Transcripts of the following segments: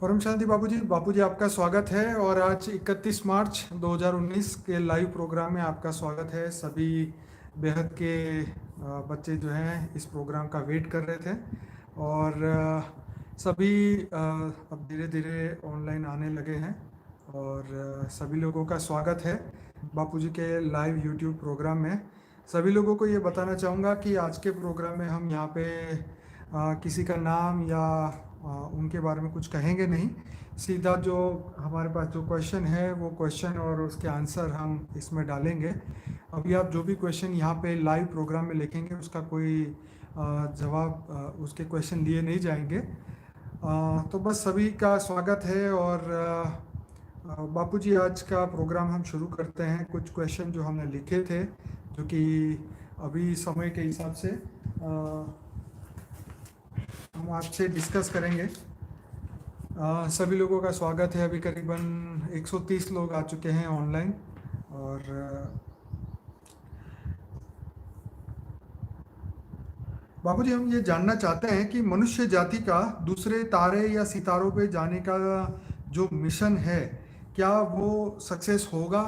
परम शांति बाबूजी, बापूजी आपका स्वागत है। और आज 31 मार्च 2019 के लाइव प्रोग्राम में आपका स्वागत है। सभी बेहद के बच्चे जो हैं इस प्रोग्राम का वेट कर रहे थे और सभी अब धीरे धीरे ऑनलाइन आने लगे हैं और सभी लोगों का स्वागत है बापूजी के लाइव यूट्यूब प्रोग्राम में। सभी लोगों को ये बताना चाहूँगा कि आज के प्रोग्राम में हम यहाँ पे किसी का नाम या उनके बारे में कुछ कहेंगे नहीं। सीधा जो हमारे पास जो क्वेश्चन है वो क्वेश्चन और उसके आंसर हम इसमें डालेंगे। अभी आप जो भी क्वेश्चन यहाँ पे लाइव प्रोग्राम में लिखेंगे उसका कोई जवाब उसके क्वेश्चन लिए नहीं जाएंगे। तो बस सभी का स्वागत है। और बापूजी आज का प्रोग्राम हम शुरू करते हैं। कुछ क्वेश्चन जो हमने लिखे थे जो कि अभी समय के हिसाब से हम आपसे डिस्कस करेंगे। सभी लोगों का स्वागत है। अभी करीबन 130 लोग आ चुके हैं ऑनलाइन। और बाबूजी हम ये जानना चाहते हैं कि मनुष्य जाति का दूसरे तारे या सितारों पे जाने का जो मिशन है क्या वो सक्सेस होगा,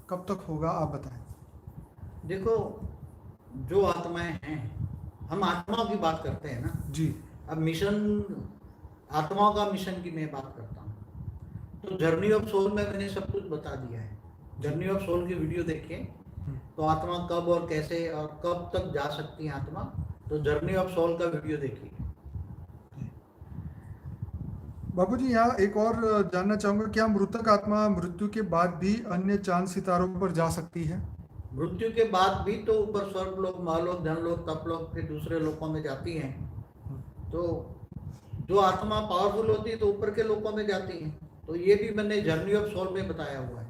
कब तक होगा, आप बताएं। देखो, जो आत्माएं हैं, हम आत्माओं की बात करते हैं ना जी। अब मिशन, आत्माओं का मिशन की मैं बात करता हूँ। तो जर्नी ऑफ सोल में मैंने सब कुछ बता दिया है। जर्नी ऑफ सोल की वीडियो देखिए तो आत्मा कब और कैसे और कब तक जा सकती है आत्मा, तो जर्नी ऑफ सोल का वीडियो देखिए। बाबूजी यहाँ एक और जानना चाहूंगा, क्या मृतक आत्मा मृत्यु के बाद भी अन्य चांद सितारों पर जा सकती है? मृत्यु के बाद भी तो ऊपर स्वर्ग लोक, महालोक, धनलोक, तपलोक, फिर दूसरे लोकों में जाती हैं। तो जो आत्मा पावरफुल होती है तो ऊपर के लोकों में जाती है। तो ये भी मैंने जर्नी ऑफ सोल में बताया हुआ है।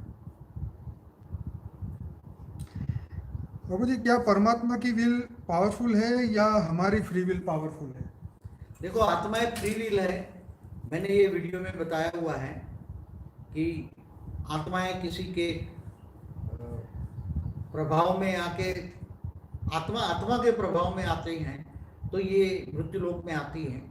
बाबूजी क्या परमात्मा की विल पावरफुल है या हमारी फ्री विल पावरफुल है? देखो, आत्माएं फ्री विल है। मैंने ये वीडियो में बताया हुआ है कि आत्माएं किसी के प्रभाव में आके, आत्मा के प्रभाव में आती हैं तो ये मृत्यु लोक में आती हैं।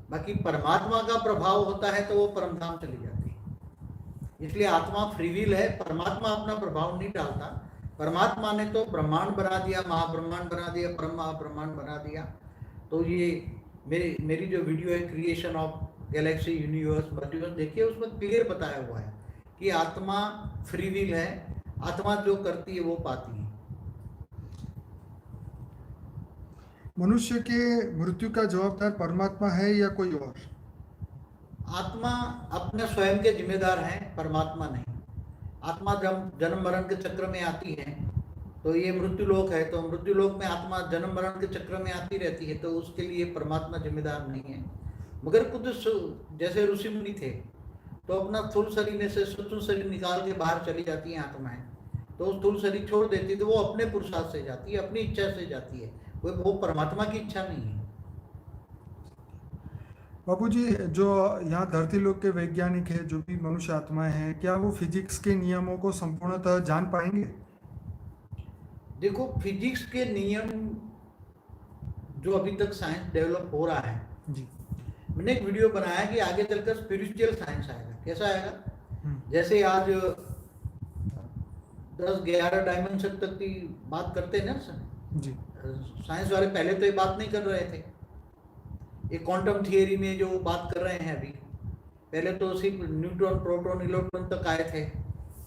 बाकी परमात्मा का प्रभाव होता है तो वो परमधाम चली जाती है। इसलिए आत्मा फ्री विल है। परमात्मा अपना प्रभाव नहीं डालता। परमात्मा ने तो ब्रह्मांड बना दिया, महाब्रह्मांड बना दिया, परम महाब्रह्मांड बना दिया। तो ये मेरी जो वीडियो है creation of Galaxy, universe, multiverse, देखिए उसमें क्लियर बताया हुआ है कि आत्मा फ्री विल है। आत्मा जो करती है वो पाती है। मनुष्य के मृत्यु का जवाबदार परमात्मा है या कोई और? आत्मा अपने स्वयं के जिम्मेदार है, परमात्मा नहीं। आत्मा जब जन्म मरण के चक्र में आती है तो ये मृत्यु लोक है, तो मृत्यु लोक में आत्मा जन्म मरण के चक्र में आती रहती है, तो उसके लिए परमात्मा जिम्मेदार नहीं है। मगर कुछ जैसे ऋषि मुनि थे तो अपना स्थूल शरीर में से सूक्ष्म शरीर निकाल के बाहर चली जाती हैं आत्माएं। तो स्थूल शरीर छोड़ देती है तो वो अपने पुरुषार्थ से जाती है, अपनी इच्छा से जाती है। वो परमात्मा की इच्छा नहीं है। बाबूजी जो यहाँ धरती लोक के वैज्ञानिक है, जो भी मनुष्य आत्माएं हैं, क्या वो फिजिक्स के नियमों को संपूर्णतः जान पाएंगे? देखो, फिजिक्स के नियम जो अभी तक साइंस डेवलप हो रहा है, जी। मैंने एक वीडियो बनाया कि आगे चलकर स्पिरिचुअल साइंस आएगा। कैसा आएगा? जैसे आज 10-11 डायमेंशन तक की बात करते हैं ना सर जी। साइंस वाले, पहले तो ये बात नहीं कर रहे थे। ये क्वांटम थियरी में जो बात कर रहे हैं अभी, पहले तो सिर्फ न्यूट्रॉन, प्रोटॉन, इलेक्ट्रॉन तक आए थे।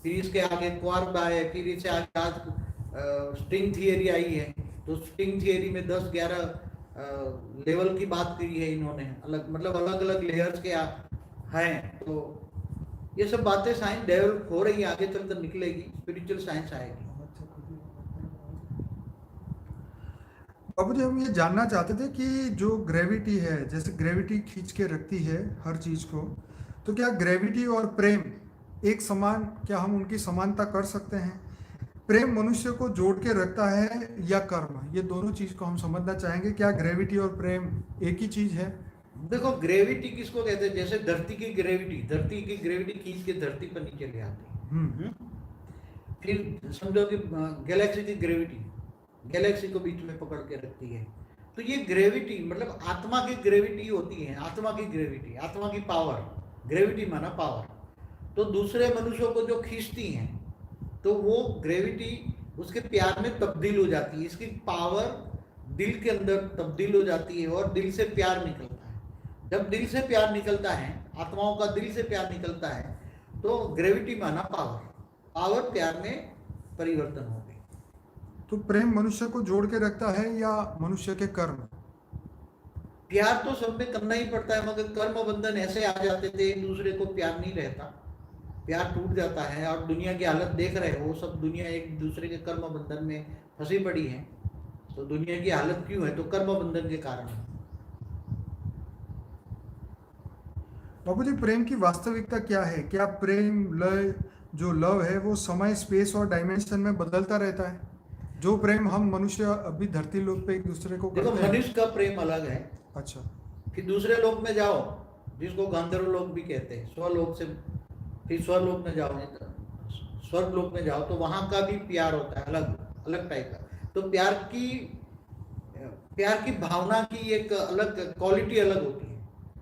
फिर इसके आगे क्वार्क आए, फिर इससे आगे आज स्ट्रिंग थियरी आई है। तो स्ट्रिंग थियरी में 10-11 लेवल की बात करी है इन्होंने, अलग मतलब अलग अलग लेयर्स के हैं। तो ये सब बातें साइंस डेवलप हो रही है, आगे चलकर निकलेगी, स्पिरिचुअल साइंस आएगी। बाबूजी हम ये जानना चाहते थे कि जो ग्रेविटी है, जैसे ग्रेविटी खींच के रखती है हर चीज़ को, तो क्या ग्रेविटी और प्रेम एक समान, क्या हम उनकी समानता कर सकते हैं? प्रेम मनुष्य को जोड़ के रखता है या कर्म? ये दोनों चीज़ को हम समझना चाहेंगे। क्या ग्रेविटी और प्रेम एक ही चीज़ है? देखो, ग्रेविटी किसको कहते हैं? जैसे धरती की ग्रेविटी खींच के धरती पर नीचे ले आती है। फिर समझो कि गैलेक्सी की ग्रेविटी गैलेक्सी को बीच में पकड़ के रखती है। तो ये ग्रेविटी मतलब आत्मा की ग्रेविटी होती है, आत्मा की ग्रेविटी, आत्मा की पावर। ग्रेविटी माना पावर। तो दूसरे मनुष्यों को जो खींचती हैं तो वो ग्रेविटी उसके प्यार में तब्दील हो जाती है, इसकी पावर दिल के अंदर तब्दील हो जाती है और दिल से प्यार निकलता है। जब दिल से प्यार निकलता है, आत्माओं का दिल से प्यार निकलता है, तो ग्रेविटी माना पावर, पावर प्यार में परिवर्तन हो गई। तो प्रेम मनुष्य को जोड़ के रखता है या मनुष्य के कर्म? प्यार तो सब में करना ही पड़ता है, मगर कर्म बंधन ऐसे आ जाते थे, एक दूसरे को प्यार नहीं रहता, प्यार टूट जाता है। और दुनिया की हालत देख रहे हो, सब दुनिया एक दूसरे के कर्म बंधन में फंसी पड़ी है। तो दुनिया की हालत क्यों है? तो कर्म बंधन के कारण है। बाबूजी, प्रेम की वास्तविकता क्या है? क्या प्रेम जो लव है वो समय, स्पेस और डायमेंशन में बदलता रहता है? जो प्रेम हम मनुष्य अभी धरती लोक पे एक दूसरे को देखो, करते हैं। मनुष्य का प्रेम अलग है। अच्छा। फिर दूसरे लोक में जाओ, जिसको गांधर्व लोक भी कहते हैं, स्वलोक से फिर स्वलोक में जाओ, स्वर्ग लोक में जाओ, तो वहां का भी प्यार होता है, अलग अलग टाइप का। तो प्यार की भावना की एक अलग क्वालिटी अलग होती है।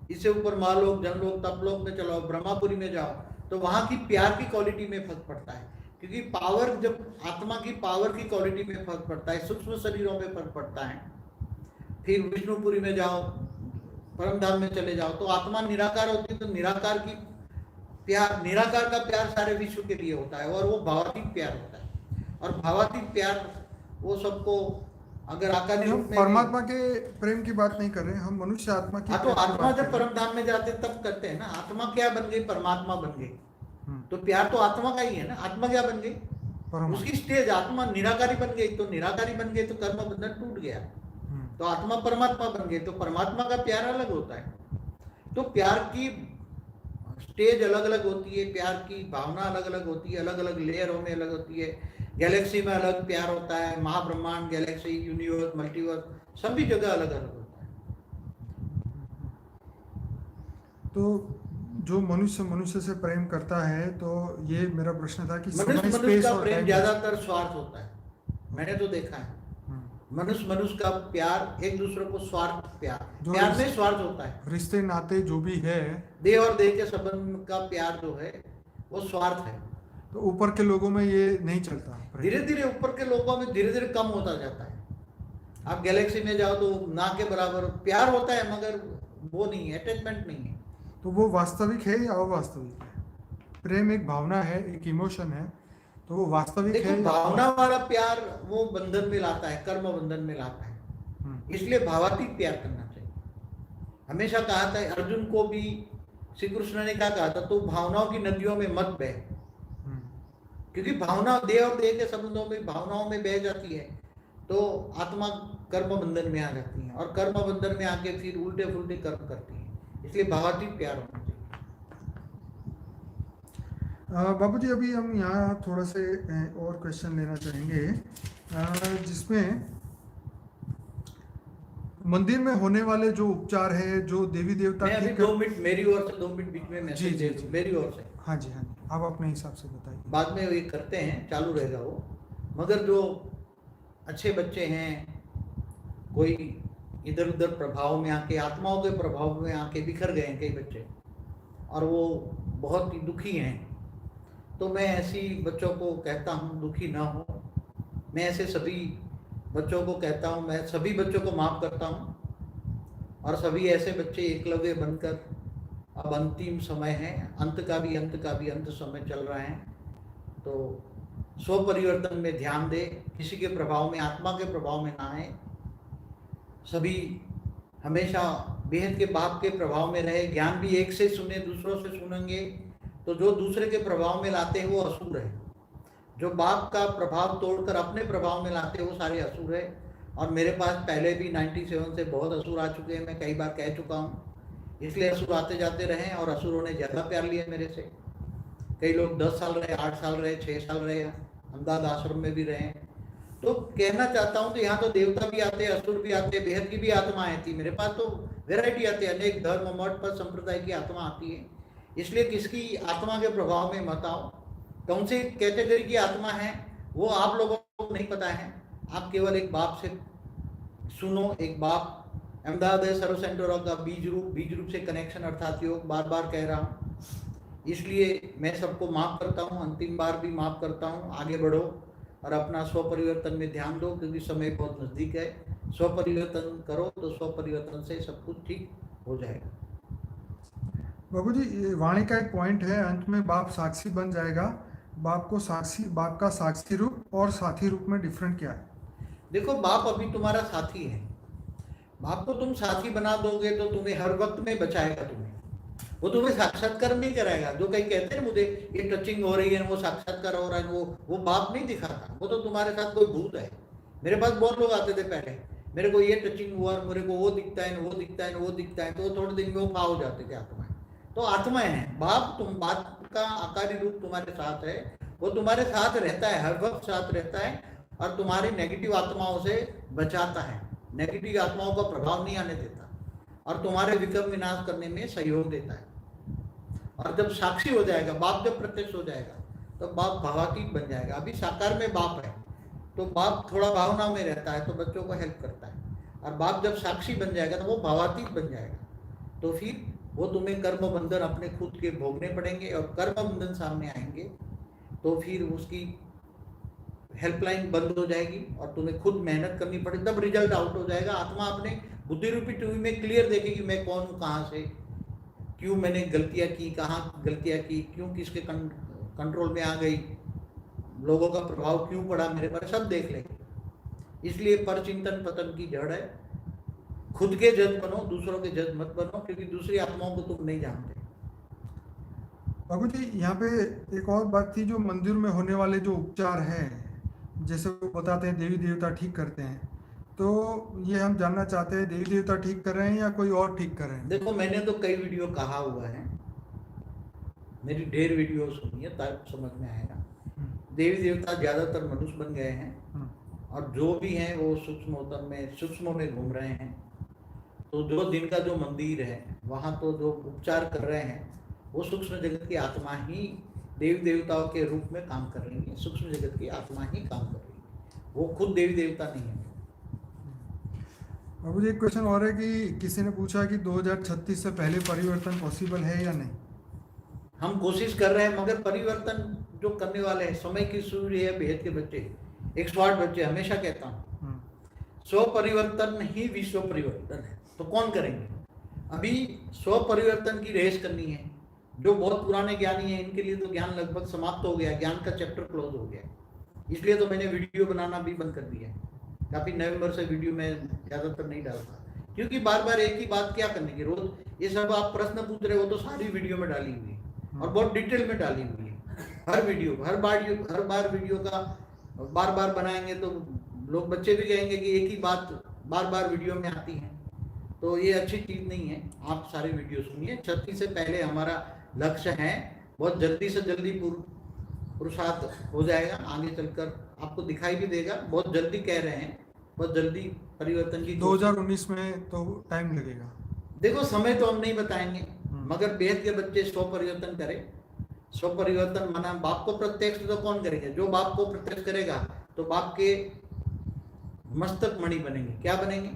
इससे ऊपर महालोक, जनलोक, तपलोक में चलो, ब्रह्मापुरी में जाओ, तो वहां की प्यार की क्वालिटी में फर्क पड़ता है। क्योंकि पावर, जब आत्मा की पावर की क्वालिटी में फर्क पड़ता है, सूक्ष्म शरीरों में फर्क पड़ता है। फिर विष्णुपुरी में जाओ, परम धाम में चले जाओ, तो आत्मा निराकार होती है। तो निराकार की प्यार, निराकार का प्यार सारे विश्व के लिए होता है, और वो भावातीत प्यार होता है। और भावातीत प्यार वो सबको, अगर आकार हम परमात्मा के प्रेम की बात नहीं कर रहे हैं, हम मनुष्य आत्मा की। तो आत्मा जब परम धाम में जाते तब करते हैं ना। आत्मा क्या बन गई? परमात्मा बन गई। तो प्यार तो आत्मा का ही है ना। आत्मा क्या बन गई? उसकी स्टेज आत्मा निराकारी बन गई। तो निराकारी बन गई तो कर्म बंधन टूट गया। तो आत्मा परमात्मा बन गई, तो परमात्मा का प्यार अलग होता है। तो प्यार की स्टेज अलग अलग होती है, प्यार की भावना अलग अलग होती है, अलग अलग लेयरों में अलग होती है। गैलेक्सी में अलग प्यार होता है, महाब्रह्मांड, गैलेक्सी, यूनिवर्स, मल्टीवर्स, सभी जगह अलग अलग होता है। तो जो मनुष्य से प्रेम करता है, तो ये मेरा प्रश्न था कि मनुष्य का प्रेम ज्यादातर स्वार्थ होता है। मैंने तो देखा है, मनुष्य का प्यार एक दूसरे को स्वार्थ, प्यार में स्वार्थ होता है। रिश्ते नाते जो भी है, देह और देह के संबंध का प्यार जो है वो स्वार्थ है। तो ऊपर के लोगों में ये नहीं चलता। धीरे धीरे ऊपर के लोगों में धीरे धीरे कम होता जाता है। आप गैलेक्सी में जाओ तो ना के बराबर प्यार होता है, मगर वो नहीं है, अटैचमेंट नहीं है। तो वो वास्तविक है या अवास्तविक है? प्रेम एक भावना है, एक इमोशन है, तो वो वास्तविक है? भावना वाला प्यार वो बंधन में लाता है, कर्म बंधन में लाता है। इसलिए भावातीत प्यार करना चाहिए। हमेशा कहा था अर्जुन को भी, श्री कृष्ण ने क्या कहा था? तो भावनाओं की नदियों में मत बह। क्योंकि भावना देह और देह के संबंधों में, भावनाओं में बह जाती है तो आत्मा कर्म बंधन में आ जाती है, और कर्म बंधन में आके फिर उल्टे फुल्टे कर्म करती है। इसलिए भावातीत प्यार होना चाहिए। बाबूजी, अभी हम यहाँ थोड़ा से और क्वेश्चन लेना चाहेंगे, जिसमें मंदिर में होने वाले जो उपचार है, जो देवी देवता मैं अभी 2 मिनट मेरी ओर से, 2 मिनट बीच में मैसेज दे दूं मेरी ओर से। हाँ जी, आप अपने हिसाब से बताइए। बाद में ये करते हैं, चालू रहेगा वो। मगर जो अच्छे बच्चे हैं, कोई इधर उधर प्रभाव में आके, आत्माओं के प्रभाव में आके बिखर गए हैं कई बच्चे, और वो बहुत ही दुखी हैं, तो मैं ऐसी बच्चों को कहता हूँ दुखी ना हो। मैं ऐसे सभी बच्चों को कहता हूँ, मैं सभी बच्चों को माफ़ करता हूँ, और सभी ऐसे बच्चे एकलव्य बनकर, अब अंतिम समय है, अंत का भी अंत समय चल रहा है, तो स्व परिवर्तन में ध्यान दे, किसी के प्रभाव में, आत्मा के प्रभाव में ना आए। सभी हमेशा बेहद के बाप के प्रभाव में रहे। ज्ञान भी एक से सुने, दूसरों से सुनेंगे तो जो दूसरे के प्रभाव में लाते हैं वो असुर है। जो बाप का प्रभाव तोड़कर अपने प्रभाव में लाते हैं वो सारे असुर है। और मेरे पास पहले भी 97 से बहुत असुर आ चुके हैं, मैं कई बार कह चुका हूँ। इसलिए असुर आते जाते रहे, और असुरों ने ज़्यादा प्यार लिया मेरे से। कई लोग 10 साल रहे, 8 साल रहे, 6 साल रहे, अमदाद आश्रम में भी रहे। तो कहना चाहता हूँ, तो यहाँ तो देवता भी आते हैं, असुर भी आते हैं, बेहद की भी आत्माएं आती। मेरे पास तो वेराइटी आती है, अनेक धर्म, मठ, पद, संप्रदाय की आत्मा आती है। इसलिए किसकी आत्मा के प्रभाव में मत आओ। कौन सी कैटेगरी की आत्मा है वो आप लोगों को नहीं पता है। आप केवल एक बाप से सुनो, एक बाप अहमदाबाद सर्व सेंटर का बीज रूप से कनेक्शन अर्थात योग, बार बार कह रहा हूँ। इसलिए मैं सबको माफ करता हूँ, अंतिम बार भी माफ करता हूँ। आगे बढ़ो और अपना स्व परिवर्तन में ध्यान दो, क्योंकि समय बहुत नज़दीक है। स्व परिवर्तन करो तो स्व परिवर्तन से सब कुछ ठीक हो जाएगा। बाबू जी, ये वाणी का एक पॉइंट है, अंत में बाप साक्षी बन जाएगा। बाप का साक्षी रूप और साथी रूप में डिफरेंट क्या है? देखो, बाप अभी तुम्हारा साथी है। बाप को तुम साथी बना दोगे तो तुम्हें हर वक्त में बचाएगा। वो तुम्हें साक्षात्कार नहीं कराएगा। जो कहीं कहते हैं मुझे ये टचिंग हो रही है, वो साक्षात्कार हो रहा है, वो बाप नहीं दिखाता। वो तो तुम्हारे साथ कोई भूत है। मेरे पास बहुत लोग आते थे पहले, मेरे को ये टचिंग हुआ, मेरे को वो दिखता है, वो दिखता है, वो दिखता है, तो थोड़े दिन में वो पा हो जाते थे आत्माएं। तो आत्माएं हैं। बाप का आकारी रूप तुम्हारे साथ है। वो तुम्हारे साथ रहता है, हर वक्त साथ रहता है और तुम्हारी नेगेटिव आत्माओं से बचाता है। नेगेटिव आत्माओं का प्रभाव नहीं आने देता और तुम्हारे विक्रम विनाश करने में सहयोग देता है। और जब साक्षी हो जाएगा, बाप जब प्रत्यक्ष हो जाएगा, तो बाप भावातीत बन जाएगा। अभी साकार में बाप है तो बाप थोड़ा भावना में रहता है, तो बच्चों को हेल्प करता है। और बाप जब साक्षी बन जाएगा तो वो भावातीत बन जाएगा। तो फिर वो तुम्हें कर्म बंधन अपने खुद के भोगने पड़ेंगे और कर्म बंधन सामने आएंगे तो फिर उसकी हेल्पलाइन बंद हो जाएगी और तुम्हें खुद मेहनत करनी पड़ेगी। तब रिजल्ट आउट हो जाएगा। आत्मा अपने बुद्धि रूपी टीवी में क्लियर देखेगी, मैं कौन हूँ, कहाँ से, क्यों मैंने गलतियाँ की, कहाँ गलतियाँ की, क्यों किसके कंट्रोल में आ गई, लोगों का प्रभाव क्यों पड़ा मेरे पर, सब देख लेंगे। इसलिए परचिंतन पतन की जड़ है। खुद के जज बनो, दूसरों के जज मत बनो, क्योंकि दूसरी आत्माओं को तुम नहीं जानते। बाबू जी, यहाँ पे एक और बात थी, जो मंदिर में होने वाले जो उपचार हैं, जैसे वो बताते हैं देवी देवता ठीक करते हैं, तो ये हम जानना चाहते हैं, देवी देवता ठीक कर रहे हैं या कोई और ठीक कर रहे हैं? देखो, मैंने तो कई वीडियो कहा हुआ है, मेरी ढेर वीडियो सुनिए तब समझ में आएगा। देवी देवता ज्यादातर मनुष्य बन गए हैं और जो भी हैं वो सूक्ष्म में घूम रहे हैं। तो जो दिन का जो मंदिर है वहाँ तो जो उपचार कर रहे हैं वो सूक्ष्म जगत की आत्मा ही देवी देवताओं के रूप में काम कर रही है। सूक्ष्म जगत की आत्मा ही काम कर रही है, वो खुद देवी देवता नहीं है। बाबू जी, एक क्वेश्चन और है कि किसी ने पूछा कि 2036 से पहले परिवर्तन पॉसिबल है या नहीं? हम कोशिश कर रहे हैं, मगर परिवर्तन जो करने वाले हैं, समय की सूर्य है, बेहद के बच्चे, 108 बच्चे, हमेशा कहता हूँ स्व परिवर्तन ही विश्व परिवर्तन है। तो कौन करेंगे? अभी स्व परिवर्तन की रेस करनी है। जो बहुत पुराने ज्ञानी हैं इनके लिए तो ज्ञान लगभग समाप्त हो गया, ज्ञान का चैप्टर क्लोज हो गया। इसलिए तो मैंने वीडियो बनाना भी बंद कर दिया है। काफी नवंबर से वीडियो में ज्यादातर नहीं डालता, क्योंकि बार बार एक ही बात क्या करने की। रोज ये सब आप प्रश्न पूछ रहे हो तो सारी वीडियो में डाली हुई है और बहुत डिटेल में डाली हुई है। हर बार वीडियो का बार बार बनाएंगे तो लोग, बच्चे भी कहेंगे कि एक ही बात बार बार वीडियो में आती है, तो ये अच्छी चीज नहीं है। आप सारी वीडियो सुनिए। 36 से पहले हमारा लक्ष्य है, बहुत जल्दी से जल्दी पुरुषार्थ हो जाएगा। आगे चलकर आपको दिखाई भी देगा, बहुत जल्दी कह रहे हैं, बहुत जल्दी परिवर्तन की 2019 में तो टाइम लगेगा। देखो, समय तो हम नहीं बताएंगे, मगर बेहद के बच्चे स्व परिवर्तन करें। स्व परिवर्तन माना बाप को प्रत्यक्ष तो कौन करेगा? जो बाप को प्रत्यक्ष करेगा तो बाप के मस्तक मणि बनेंगे। क्या बनेंगे?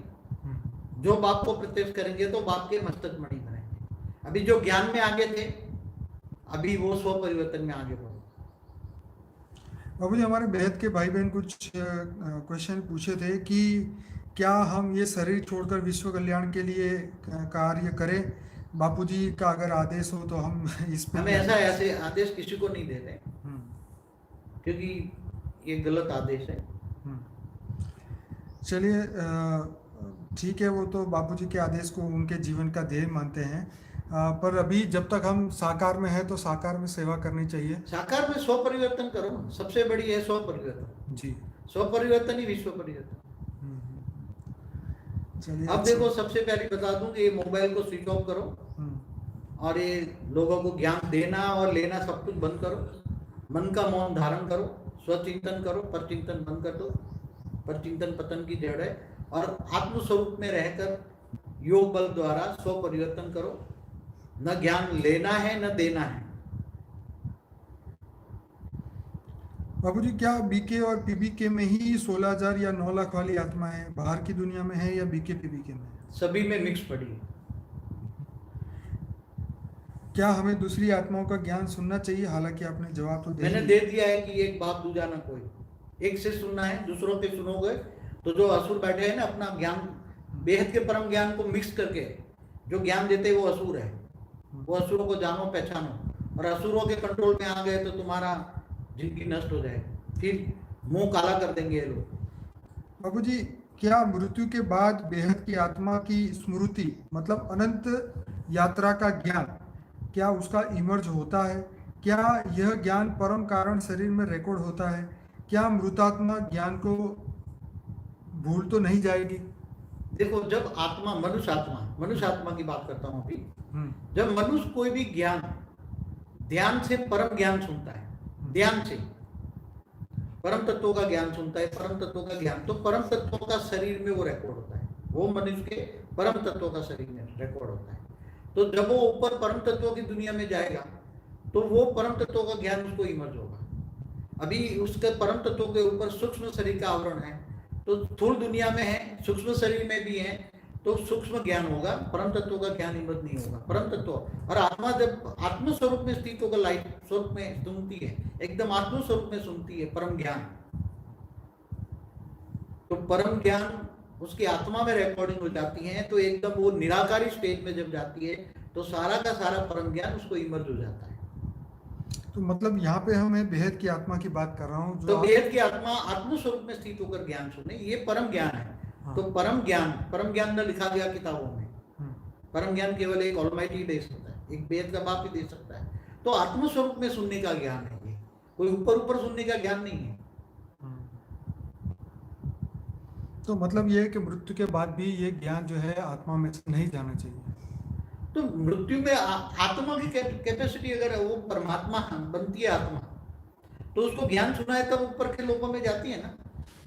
जो बाप को प्रत्यक्ष करेंगे तो बाप के मस्तक मणि बनेंगे। अभी जो ज्ञान में आगे थे, अभी वो स्व परिवर्तन में आगे बढ़ो। बाबू जी, हमारे बेहद के भाई बहन कुछ क्वेश्चन पूछे थे कि क्या हम ये शरीर छोड़कर विश्व कल्याण के लिए कार्य करें? बापूजी का अगर आदेश हो तो हम इस पे हमें ऐसे आदेश किसी को नहीं देते, क्योंकि ये गलत आदेश है। चलिए, ठीक है, वो तो बापूजी के आदेश को उनके जीवन का ध्येय मानते हैं, पर अभी जब तक हम साकार में हैं तो साकार में सेवा करनी चाहिए। साकार में स्व परिवर्तन करो, सबसे बड़ी है स्व परिवर्तन। जी, स्व परिवर्तन ही विश्व परिवर्तन। चलिए, अब देखो, सबसे पहले बता दूं कि ये मोबाइल को स्विच ऑफ करो और ये लोगों को ज्ञान देना और लेना सब कुछ बंद करो। मन का मौन धारण करो, स्वचिंतन करो, परचिंतन बंद कर दो। परचिंतन पतन की जड़ है और आत्मस्वरूप में रहकर योग बल द्वारा स्व परिवर्तन करो। न ज्ञान लेना है न देना है। बाबूजी, क्या बीके और पीबीके में ही 16,000 या 9 लाख वाली आत्मा है, बाहर की दुनिया में है या बीके पीबीके में है? सभी में मिक्स पड़ी है। क्या हमें दूसरी आत्माओं का ज्ञान सुनना चाहिए? हालांकि आपने जवाब तो दे मैंने ही दे दिया है कि एक बाप दूजा ना कोई, एक से सुनना है, दूसरों के सुनोगे तो जो असुर बैठे हैं ना अपना ज्ञान, बेहद के परम ज्ञान को मिक्स करके जो ज्ञान देते हैं वो असुर है। वो असुरों को जानो पहचानो, और असुरों के कंट्रोल में आ गए तो तुम्हारा जिंदगी नष्ट हो जाएगी, फिर मुंह काला कर देंगे ये लोग। बाबू जी, क्या मृत्यु के बाद बेहद की आत्मा की स्मृति मतलब अनंत यात्रा का ज्ञान, क्या उसका इमर्ज होता है? क्या यह ज्ञान परम कारण शरीर में रिकॉर्ड होता है? क्या मृतात्मा ज्ञान को भूल तो नहीं जाएगी? देखो, जब आत्मा, मनुष्य आत्मा की बात करता हूँ अभी, जब मनुष्य कोई भी ज्ञान ध्यान से परम ज्ञान सुनता है, ध्यान से परम तत्वों का ज्ञान सुनता है, परम तत्वों का ज्ञान, तो परम तत्वों का शरीर में वो रिकॉर्ड होता है, वो मनुष्य के परम तत्वों का शरीर में रिकॉर्ड होता है। तो जब वो ऊपर परम तत्वों की दुनिया में जाएगा तो वो परम तत्वों का ज्ञान उसको इमर्ज होगा। अभी उसके परम तत्वों के ऊपर सूक्ष्म शरीर का आवरण है, तो स्थूल दुनिया में है, सूक्ष्म शरीर में भी है, तो सूक्ष्म ज्ञान होगा, परम तत्वों का ज्ञान इमर्ज नहीं होगा। परम तत्व और आत्मा जब आत्म स्वरूप में स्थित होकर लाइट स्वरूप में सुनती है, एकदम आत्म स्वरूप में सुनती है परम ज्ञान, तो परम ज्ञान उसकी आत्मा में रिकॉर्डिंग हो जाती है, तो एकदम वो निराकारी स्टेज में जब जाती है तो सारा का सारा परम ज्ञान उसको इमर्ज हो जाता है। तो मतलब यहाँ पे हमें बेहद की आत्मा की बात कर रहा हूँ, जो तो बेहद की आत्मा आत्म स्वरूप में स्थित होकर ज्ञान सुने, ये परम ज्ञान है। हाँ। तो परम ज्ञान न लिखा गया किताबों में, परम ज्ञान केवल एक ऑलमाइटी दे सकता है, एक बेहद का बाप ही दे सकता है। तो आत्म स्वरूप में सुनने का ज्ञान है ये, कोई ऊपर ऊपर सुनने का ज्ञान नहीं है। तो मतलब ये है कि मृत्यु के बाद भी ये ज्ञान जो है आत्मा में से नहीं जाना चाहिए। तो मृत्यु में आत्मा की कैपेसिटी अगर वो परमात्मा बनती है आत्मा, तो उसको ज्ञान सुना है तब ऊपर के लोकों में जाती है ना।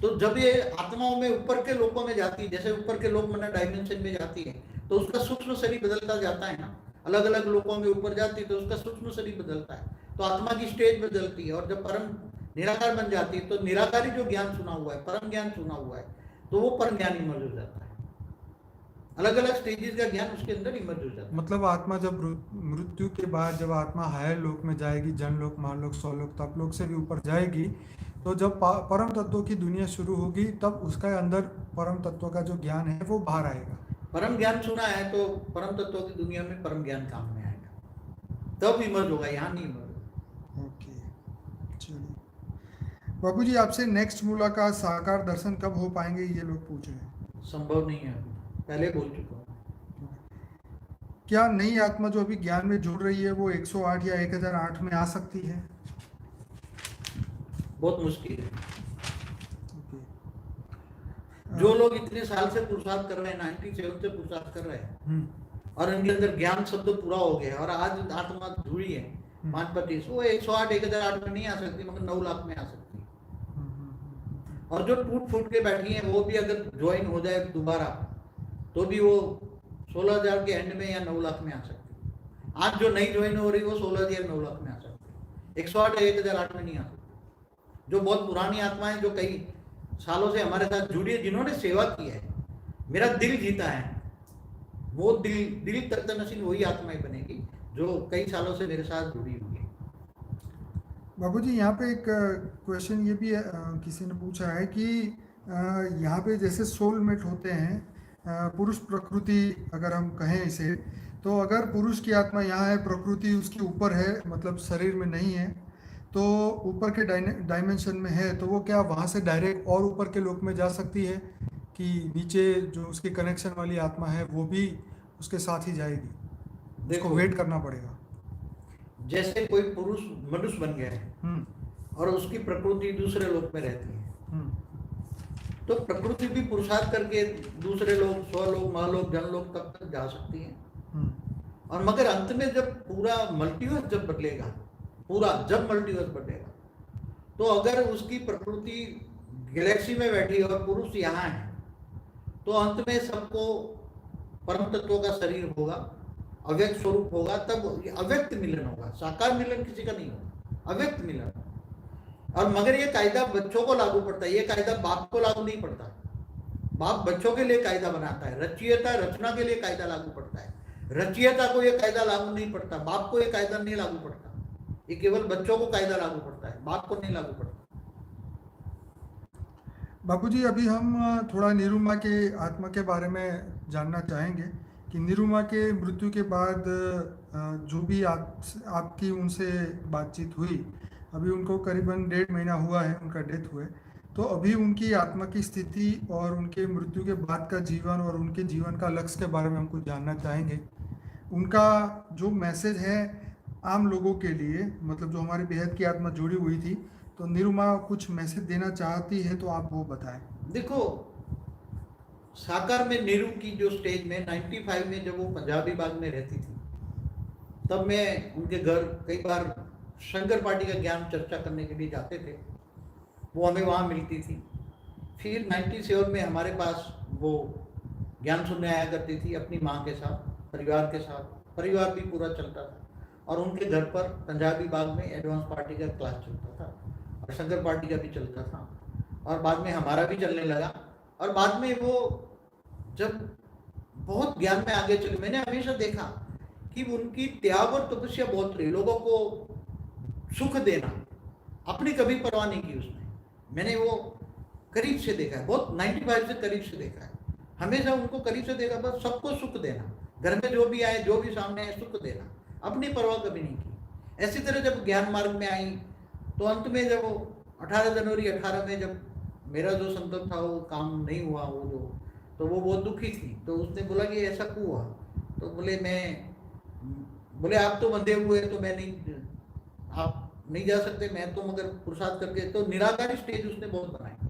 तो जब ये आत्माओं में ऊपर के लोकों में जाती है, जैसे ऊपर के लोक मना डायमेंशन में जाती है, तो उसका सूक्ष्म शरीर बदलता जाता है ना, अलग अलग लोकों में ऊपर जाती है तो उसका सूक्ष्म शरीर बदलता है, तो आत्मा की स्टेज बदलती है। और जब परम निराकार बन जाती है तो निराकारी जो ज्ञान सुना हुआ है, परम ज्ञान सुना हुआ है, तो वो परम ज्ञान इमर्ज हो जाता है, अलग अलग स्टेजेस का ज्ञान उसके अंदर इमर्ज हो जाता है। मतलब आत्मा जब मृत्यु के बाद जब आत्मा हायर लोक में जाएगी, जन लोक, महालोक, स्वलोक, तपलोक से भी ऊपर जाएगी, तो जब परम तत्वों की दुनिया शुरू होगी तब उसका अंदर परम तत्वों का जो ज्ञान है वो बाहर आएगा। परम ज्ञान सुना है तो परम तत्वों की दुनिया में परम ज्ञान काम में आएगा, तब इमर्ज होगा, यहाँ नहीं इमर्ज होगा। ओके, चलिए बाबू जी, आपसे नेक्स्ट मुलाकात साकार दर्शन कब हो पाएंगे ये लोग पूछ रहे हैं। संभव नहीं है, पहले बोल चुका हूँ। क्या नई आत्मा जो अभी ज्ञान में जुड़ रही है वो 108 या 1008 में आ सकती है? बहुत मुश्किल है। जो लोग इतने साल से पुरुषार्थ कर रहे हैं, 97 से पुरुषार्थ कर रहे हैं और उनके अंदर ज्ञान शब्द पूरा हो गया और आज आत्मा जुड़ी है 525, वो 108 1008 में नहीं आ सकती, मगर 9 लाख में आ सकती है। और जो टूट फूट के बैठी है वो भी अगर ज्वाइन हो जाए दोबारा तो भी वो 16,000 के एंड में या 9 लाख में आ सकती है। आज जो नई ज्वाइन हो रही है वो 16,000 9 लाख में आ सकती है, 108 1008 में नहीं आ सकती। जो बहुत पुरानी आत्मा है, जो कई सालों से हमारे साथ जुड़ी है, जिन्होंने सेवा की है, मेरा दिल जीता है, वो दिल तक नसीब वही आत्माएं बनेगी जो कई सालों से मेरे साथ जुड़ी हुई है। बाबू जी, यहाँ पे एक क्वेश्चन ये भी किसी ने पूछा है कि यहाँ पे जैसे सोलमेट होते हैं, पुरुष प्रकृति अगर हम कहें इसे, तो अगर पुरुष की आत्मा यहाँ है, प्रकृति उसके ऊपर है, मतलब शरीर में नहीं है, तो ऊपर के डायमेंशन में है, तो वो क्या वहाँ से डायरेक्ट और ऊपर के लोक में जा सकती है कि नीचे जो उसकी कनेक्शन वाली आत्मा है वो भी उसके साथ ही जाएगी? उसको वेट करना पड़ेगा। जैसे कोई पुरुष मनुष्य बन गया है और उसकी प्रकृति दूसरे लोक में रहती है, तो प्रकृति भी पुरुषार्थ करके दूसरे लोग, स्वलोक, महालोक, जनलोक तब तक जा सकती है। और मगर अंत में जब पूरा मल्टीवर्स जब बदलेगा, जब मल्टीवर्स बदलेगा, तो अगर उसकी प्रकृति गैलेक्सी में बैठी और पुरुष यहाँ है, तो अंत में सबको परम तत्वों का शरीर होगा, अव्यक्त स्वरूप होगा, तब अव्यक्त मिलन होगा। साकार मिलन किसी का नहीं होगा, अव्यक्त मिलन। और मगर ये कायदा बच्चों को लागू पड़ता है, ये कायदा बाप को लागू नहीं पड़ता। बाप बच्चों के लिए कायदा बनाता है, रचयिता रचना के लिए कायदा लागू पड़ता है। रचयिता को ये कायदा लागू नहीं पड़ता, बाप को ये कायदा नहीं लागू पड़ता, ये केवल बच्चों को कायदा लागू पड़ता है, बाप को नहीं लागू पड़ता। बापूजी, अभी हम थोड़ा निरुमा के आत्मा के बारे में जानना चाहेंगे कि निरुमा के मृत्यु के बाद जो भी आपकी उनसे बातचीत हुई, अभी उनको करीबन 1.5 महीना हुआ है उनका डेथ हुए, तो अभी उनकी आत्मा की स्थिति और उनके मृत्यु के बाद का जीवन और उनके जीवन का लक्ष्य के बारे में हमको जानना चाहेंगे। उनका जो मैसेज है आम लोगों के लिए, मतलब जो हमारी बेहद की आत्मा जुड़ी हुई थी, तो निरुमा कुछ मैसेज देना चाहती है तो आप वो बताएं। देखो, साकार में नीरू की जो स्टेज में 95 में जब वो पंजाबी बाग में रहती थी, तब मैं उनके घर कई बार शंकर पार्टी का ज्ञान चर्चा करने के लिए जाते थे, वो हमें वहाँ मिलती थी। फिर 97 में हमारे पास वो ज्ञान सुनने आया करती थी अपनी माँ के साथ, परिवार के साथ, परिवार भी पूरा चलता था, और उनके घर पर पंजाबी बाग में एडवांस पार्टी का क्लास चलता था और शंकर पार्टी का भी चलता था, और बाद में हमारा भी चलने लगा। और बाद में वो जब बहुत ज्ञान में आगे चले, मैंने हमेशा देखा कि उनकी त्याग और तपस्या बहुत रही, लोगों को सुख देना, अपनी कभी परवाह नहीं की उसने। मैंने वो करीब से देखा है, बहुत 95 से करीब से देखा है, हमेशा उनको करीब से देखा, बस सबको सुख देना, घर में जो भी आए, जो भी सामने आए, सुख देना, अपनी परवाह कभी नहीं की। ऐसी तरह जब ज्ञान मार्ग में आई, तो अंत में जब 18 जनवरी 18 में जब मेरा जो संकल्प था वो काम नहीं हुआ, वो जो, तो वो बहुत दुखी थी। तो उसने बोला कि ऐसा क्यों हुआ? तो बोले आप तो बंधे हुए, तो मैं नहीं, आप नहीं जा सकते, मैं तो मगर पुरुषार्थ करके। तो निराकारी स्टेज उसने बहुत बनाई,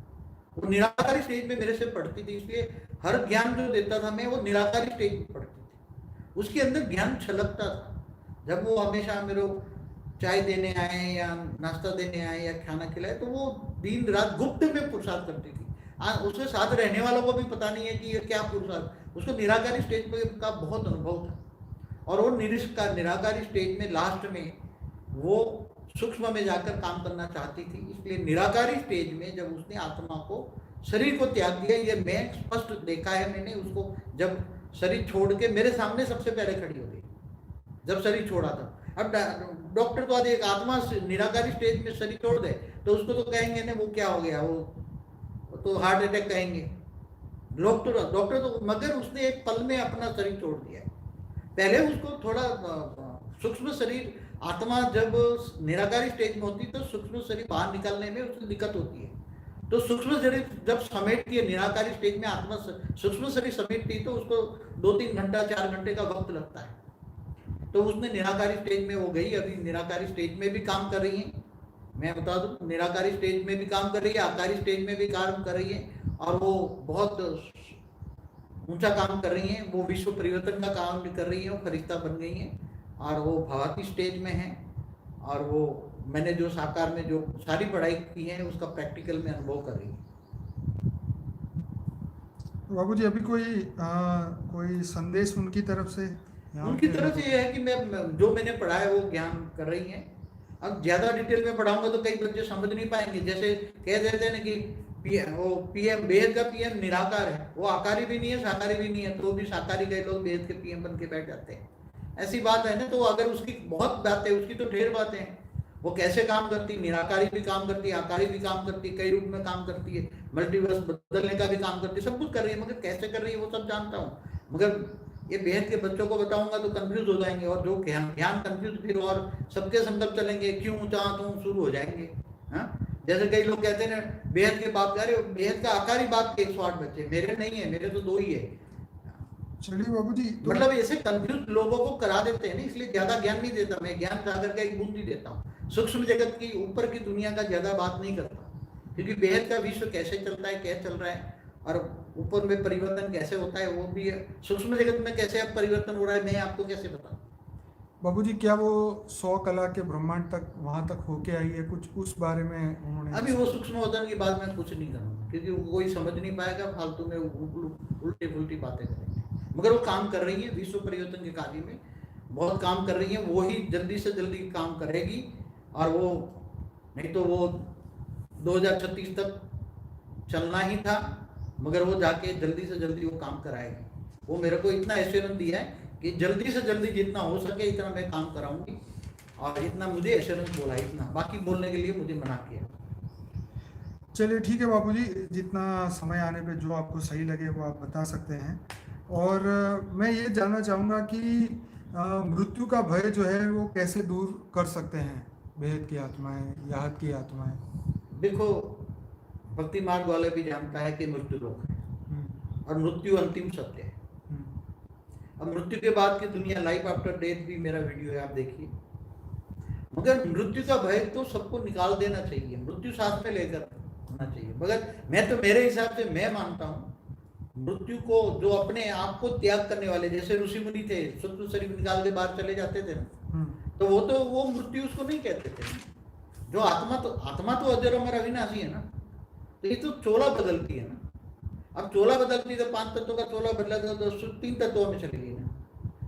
वो निराकारी स्टेज में मेरे से पढ़ती थी, इसलिए हर ज्ञान जो देता था मैं, वो निराकारी स्टेज में पढ़ती थी, उसके अंदर ज्ञान छलकता था। जब वो हमेशा मेरे चाय देने आए या नाश्ता देने आए या खाना खिलाए, तो वो दिन रात गुप्त में पुरुषार्थ करती थी। उसके साथ रहने वालों को भी पता नहीं है कि ये क्या पुरुषार्थ, उसको निराकारी स्टेज पे का बहुत अनुभव था। और वो निराकारी स्टेज में लास्ट में वो सूक्ष्म में जाकर काम करना चाहती थी, इसलिए निराकारी स्टेज में जब उसने आत्मा को, शरीर को त्याग दिया, ये मैं स्पष्ट देखा है मैंने उसको, जब शरीर छोड़ के मेरे सामने सबसे पहले खड़ी हो गई, जब शरीर छोड़ा था। अब डॉक्टर तो आज एक आत्मा निराकारी स्टेज में शरीर छोड़ दे तो उसको तो कहेंगे ना वो क्या हो गया, वो तो हार्ट अटैक कहेंगे डॉक्टर तो, मगर उसने एक पल में अपना शरीर छोड़ दिया। पहले उसको थोड़ा सूक्ष्म शरीर, आत्मा जब निराकारी स्टेज में होती तो सूक्ष्म शरीर बाहर निकालने में उसको दिक्कत होती है। तो सूक्ष्म शरीर जब समेटती है निराकारी स्टेज में, आत्मा सूक्ष्म शरीर समेटती है, तो उसको 2-3 घंटा 4 घंटे का वक्त लगता है। तो उसने निराकारी स्टेज में वो गई, अभी निराकारी स्टेज में भी काम कर रही है, मैं बता दूं, निराकारी स्टेज में भी काम कर रही है, आकारी स्टेज में भी काम कर रही है, और वो बहुत ऊंचा काम कर रही है। वो विश्व परिवर्तन का काम भी कर रही है, वो फरिश्ता बन गई है, और वो भगवती स्टेज में है। और वो मैंने जो साकार में जो सारी पढ़ाई की है उसका प्रैक्टिकल में अनुभव कर रही है। बाबू जी, अभी कोई संदेश उनकी तरफ से? उनकी तरफ से ये है कि मैं जो मैंने पढ़ा है वो ज्ञान कर रही है। अब ज्यादा डिटेल में पढ़ाऊंगा तो कई बच्चे समझ नहीं पाएंगे, जैसे कह देते हैं ना कि पीएम, बेहद का पीएम निराकार है, वो आकारी भी नहीं है, साकारी भी नहीं है, तो भी साकारी के लोग बेहद के पीएम बन के बैठ जाते हैं, ऐसी बात है ना। तो अगर उसकी बहुत बातें, उसकी तो ढेर बातें हैं, वो कैसे काम करती, निराकारी भी काम करती है, आकारी भी काम करती है, कई रूप में काम करती है, मल्टीवर्स बदलने का भी काम करती है, सब कुछ कर रही है, मगर कैसे कर रही है वो सब जानता हूँ, मगर ये बेहद के बच्चों को बताऊंगा तो कंफ्यूज हो जाएंगे, और जो ज्ञान कंफ्यूज फिर और सबके संकल्प चलेंगे, क्यों चाह तू शुरू हो जाएंगे। हाँ, जैसे कई लोग कहते हैं ना बेहद के बाप, अरे बेहद का आकारी बाप के 108 बच्चे, मेरे नहीं है, मेरे तो 2 ही है। चलिए बाबू जी, तो मतलब ऐसे कंफ्यूज लोगों को करा देते हैं ना, इसलिए ज्यादा ज्ञान नहीं देता मैं, ज्ञान सागर का एक बूंद ही देता हूँ, सूक्ष्म जगत की ऊपर की दुनिया का ज्यादा बात नहीं करता, क्योंकि बेहद का विश्व कैसे चलता है, क्या चल रहा है, और ऊपर में परिवर्तन कैसे होता है, वो भी सूक्ष्म जगत में कैसे अब परिवर्तन हो रहा है, मैं आपको कैसे बताऊं। बाबूजी, क्या वो 100 कला के ब्रह्मांड तक वहां तक होके आई है, कुछ उस बारे में उन्होंने? अभी वो सूक्ष्म वतन की बात मैं कुछ नहीं करूँगा, क्योंकि वो कोई समझ नहीं पाएगा, फालतू में उल्टी पुल्टी बातें करेंगे, मगर वो काम कर रही है विश्व परिवर्तन के कार्य में, बहुत काम कर रही है, वो ही जल्दी से जल्दी काम करेगी, और वो नहीं तो वो 2036 तक चलना ही था, मगर वो जाके जल्दी से जल्दी वो काम कराएगी। वो मेरे को इतना एश्योरेंस दिया है कि जल्दी से जल्दी जितना हो सके इतना मैं काम कराऊंगी, और इतना मुझे एश्योरेंस बोला, इतना बाकी बोलने के लिए मुझे मना किया। चलिए ठीक है बापूजी, जितना समय आने पे जो आपको सही लगे वो आप बता सकते हैं। और मैं ये जानना चाहूँगा कि मृत्यु का भय जो है वो कैसे दूर कर सकते हैं बेहद की आत्माएं, याहद की आत्माएं। देखो, भक्ति मार्ग वाले भी जानता है कि मृत्यु लोक है हम्म, और मृत्यु अंतिम सत्य है। हम्म, अब मृत्यु के बाद की दुनिया, लाइफ आफ्टर डेथ भी मेरा वीडियो है, आप देखिए। मगर मृत्यु का भय तो सबको निकाल देना चाहिए, मृत्यु साथ में लेकर होना चाहिए। मगर मैं तो, मेरे हिसाब से मैं मानता हूँ मृत्यु को, जो अपने आप को त्याग करने वाले, जैसे ऋषि मुनि थे, सूक्ष्म शरीर निकाल के बाहर चले जाते थे ना, हम्म, तो वो मृत्यु उसको नहीं कहते थे। जो आत्मा तो अजर अमर अविनाशी है ना। तो ये तो चोला बदलती है ना। अब चोला बदलती है तो 5 तत्वों का चोला बदला तो 3 तत्वों में चली गई ना।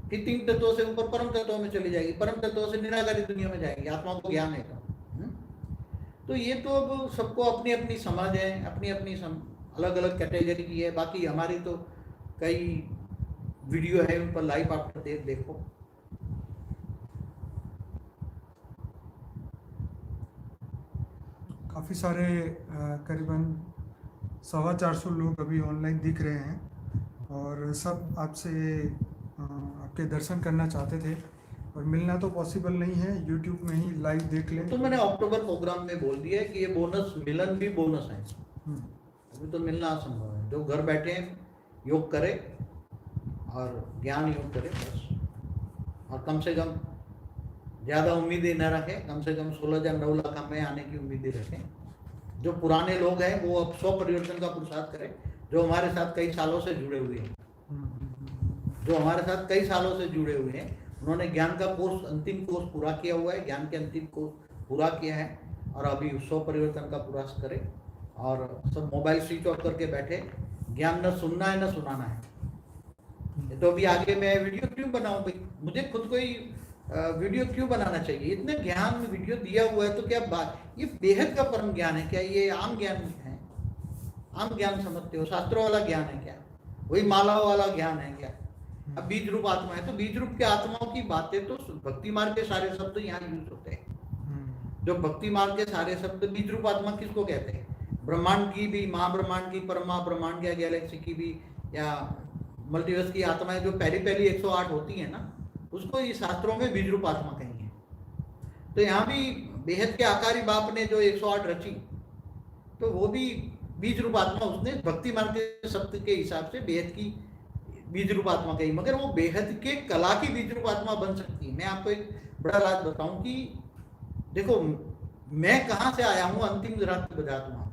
फिर 3 तत्वों से ऊपर परम तत्वों में चली जाएगी, परम तत्वों से निराकारी दुनिया में जाएगी। आत्मा को ज्ञान है तो ये तो अब सबको अपनी अपनी समझ है, अपनी अपनी अलग अलग कैटेगरी की है। बाकी हमारी तो कई वीडियो है, उन पर लाइव आफ्टर डेथ देखो। काफ़ी सारे करीबन 450 लोग अभी ऑनलाइन दिख रहे हैं और सब आपसे आपके दर्शन करना चाहते थे, और मिलना तो पॉसिबल नहीं है, यूट्यूब में ही लाइव देख लें। तो मैंने अक्टूबर प्रोग्राम में बोल दिया है कि ये बोनस, मिलन भी बोनस है। हम्म, अभी तो मिलना असंभव है। जो घर बैठे हैं योग करे और ज्ञान योग करे बस। और कम से कम ज़्यादा उम्मीदें न रखें, कम से कम 16 या 9 लाख में आने की उम्मीदें रखें। जो पुराने लोग हैं वो अब 100 परिवर्तन का पुरुषार्थ करें, जो हमारे साथ कई सालों से जुड़े हुए हैं। जो हमारे साथ कई सालों से जुड़े हुए हैं, उन्होंने ज्ञान का कोर्स, अंतिम कोर्स पूरा किया हुआ है, ज्ञान के अंतिम कोर्स पूरा किया है, और अभी 100 परिवर्तन का प्रयास करें। और सब मोबाइल स्विच ऑफ करके बैठे, ज्ञान न सुनना है न सुनाना है। तो अभी आगे मैं वीडियो क्यों बनाऊं भाई, मुझे खुद को ही वीडियो क्यों बनाना चाहिए? इतने ज्ञान में वीडियो दिया हुआ है तो क्या बात, ये बेहद का परम ज्ञान है क्या? ये आम ज्ञान है? आम ज्ञान समझते हो? शास्त्रों वाला ज्ञान है क्या? वही मालाओं वाला ज्ञान है क्या? अब बीज रूप आत्मा है तो बीज रूप के आत्माओं की बातें तो भक्ति मार्ग के सारे शब्द यहाँ यूज होते हैं। जो भक्ति मार्ग के सारे शब्द, बीज रूप आत्मा किसको कहते हैं? ब्रह्मांड की भी, महाब्रह्मांड की, परमा ब्रह्मांड या गैलेक्सी की भी, या मल्टीवर्स की आत्माएं जो पहली 108 होती है ना, उसको ये शास्त्रों में बीज रूप आत्मा कही है। तो यहाँ भी बेहद के आकारी बाप ने जो 108 रची, तो वो भी बीज रूप आत्मा उसने भक्ति मार्ग के शब्द के हिसाब से बेहद की बीज रूप आत्मा कही। मगर वो बेहद के कला की बीज रूप आत्मा बन सकती है। मैं आपको एक बड़ा राज बताऊं कि देखो, मैं कहाँ से आया हूँ, अंतिम रात बजा दूंगा,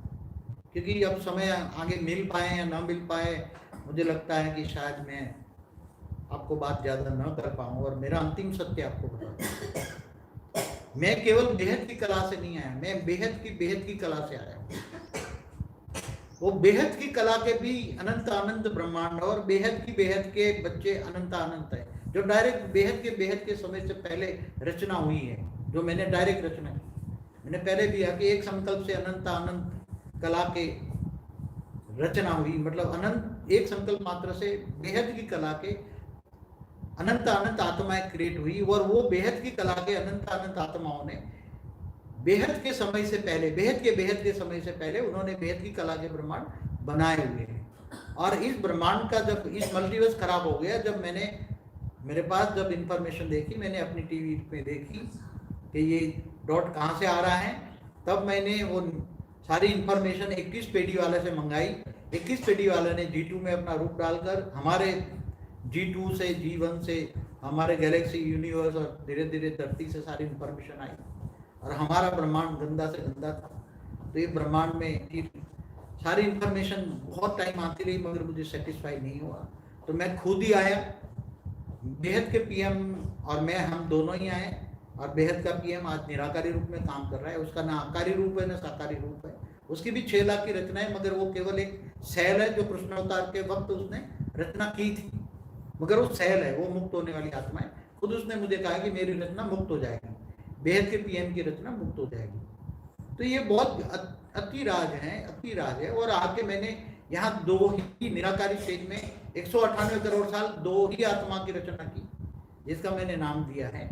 क्योंकि अब समय आगे मिल पाए या ना मिल पाए, मुझे लगता है कि शायद मैं आपको बात ज्यादा न कर पाऊँ और मेरा अंतिम सत्य आपको बता दूं। मैं केवल बेहद की कला से नहीं आया, मैं बेहद की कला से आया हूँ। वो बेहद की कला के भी अनंत ब्रह्मांड, और बेहद के बच्चे अनंत है, जो डायरेक्ट बेहद के समय से पहले रचना हुई है, जो मैंने डायरेक्ट रचना की। मैंने पहले भी कहा कि एक संकल्प से अनंत कला के रचना हुई, मतलब अनंत एक संकल्प मात्र से बेहद की कला के अनंत आत्माएं क्रिएट हुई, और वो बेहद की कला के अनंत आत्माओं ने बेहद के समय से पहले, बेहद के समय से पहले उन्होंने बेहद की कला के ब्रह्मांड बनाए हुए हैं। और इस ब्रह्मांड का जब इस मल्टीवर्स खराब हो गया, जब मैंने, मेरे पास जब इंफॉर्मेशन देखी, मैंने अपनी टीवी में देखी कि ये डॉट कहाँ से आ रहा है, तब मैंने वो सारी इंफॉर्मेशन 21 पेडी वाले से मंगाई। 21 पेडी वाले ने G2 में अपना रूप डालकर हमारे G2 से G1 से हमारे गैलेक्सी यूनिवर्स और धीरे धीरे धरती से सारी इंफॉर्मेशन आई, और हमारा ब्रह्मांड गंदा से गंदा था। तो ये ब्रह्मांड में सारी इंफॉर्मेशन बहुत टाइम आती रही, मगर मुझे सेटिस्फाई नहीं हुआ। तो मैं खुद ही आया, बेहद के पीएम और मैं, हम दोनों ही आए, और बेहद का पीएम आज निराकारी रूप में काम कर रहा है। उसका ना आकारी रूप है ना साकारी रूप है। उसकी भी 6 लाख की रचना है, मगर वो केवल एक सेल है जो कृष्णावतार के वक्त उसने रचना की थी, मगर वो सेल है, वो मुक्त होने वाली आत्मा है। खुद उसने मुझे कहा कि मेरी रचना मुक्त हो जाएगी, बेहद के पीएम की रचना मुक्त हो जाएगी। तो ये बहुत अति राज है, और आके मैंने यहाँ दो ही निराकारी स्टेज में 198 करोड़ साल दो ही आत्मा की रचना की, जिसका मैंने नाम दिया है,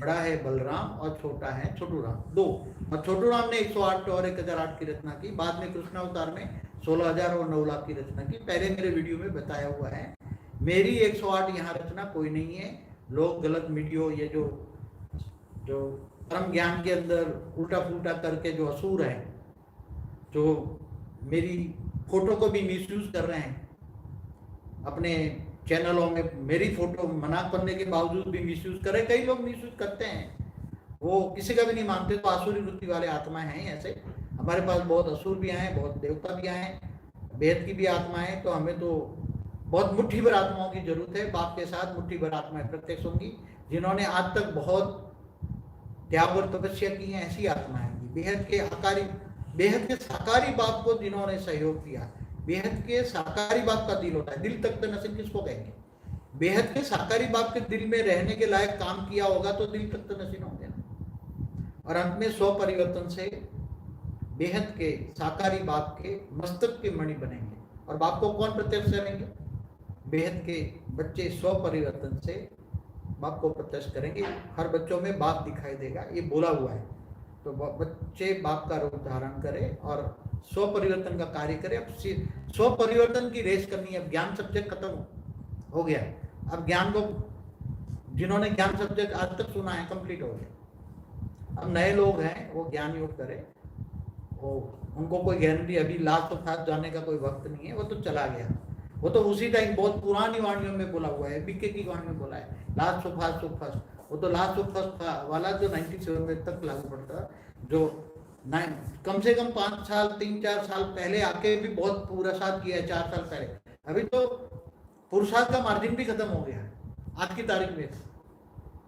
बड़ा है बलराम और छोटा है छोटू राम, दो। और छोटू राम ने 108 और 1008 की रचना की, बाद में कृष्ण अवतार में 16,000 और 9 लाख की रचना की। पहले मेरे वीडियो में बताया हुआ है, मेरी 108 यहाँ रचना कोई नहीं है। लोग गलत वीडियो, ये जो परम ज्ञान के अंदर उल्टा पुल्टा करके जो असुर है, जो मेरी फोटो को भी मिसयूज कर रहे हैं, अपने चैनलों में मेरी फोटो मना करने के बावजूद भी मिसयूज करे, कई लोग मिसयूज करते हैं, वो किसी का भी नहीं मानते, तो आसुरी वृत्ति वाले आत्मा हैं। ऐसे हमारे पास बहुत असुर भी आए, बहुत देवता भी आए, वेद की भी आत्मा है। तो हमें तो बहुत मुट्ठी भर आत्माओं की जरूरत है। बाप के साथ मुट्ठी भर आत्माएं प्रत्यक्ष होंगी, जिन्होंने आज तक बहुत त्याग और तपस्या की है, ऐसी आत्माएं होंगी। बेहद के साकारी बाप को जिन्होंने सहयोग किया, बेहद के साकारी बाप का दिल होता है, दिल तक नसीब किसको कहेंगे? बेहद के साकारी बाप के दिल में रहने के लायक काम किया होगा तो दिल तक नसीब होंगे ना। और अंत में 100 परिवर्तन से बेहद के साकारी बाप के मस्तक के मणि बनेंगे। और बाप को कौन प्रत्यक्ष करेंगे? बेहद के बच्चे 100 परिवर्तन से बाप को प्रत्यक्ष करेंगे। हर बच्चों में बाप दिखाई देगा, ये बोला हुआ है। तो बच्चे बाप का रूप धारण करें और 100 परिवर्तन का कार्य करें। अब 100 परिवर्तन की रेस करनी है। अब ज्ञान सब्जेक्ट खत्म हो गया, अब ज्ञान को जिन्होंने ज्ञान सब्जेक्ट आज तक सुना है कंप्लीट हो गया। अब नए लोग हैं, वो ज्ञान योग करें, वो उनको कोई गारंटी अभी लास्ट ऑफ फास्ट जाने का कोई वक्त नहीं है, वो तो चला गया। वो तो उसी टाइम बहुत पुरानी वाणियों में बोला हुआ है, बीके की वाणी में बोला है, लास्ट ऑफ फास्ट। वो तो लास्ट ऑफ फर्स्ट वाला जो 97 में तक लागू पड़ता, जो कम से कम 5 साल 3-4 साल पहले आके भी बहुत पुरुषार्थ किया है, 4 साल पहले। अभी तो पुरुषार्थ का मार्जिन भी खत्म हो गया है आज की तारीख में।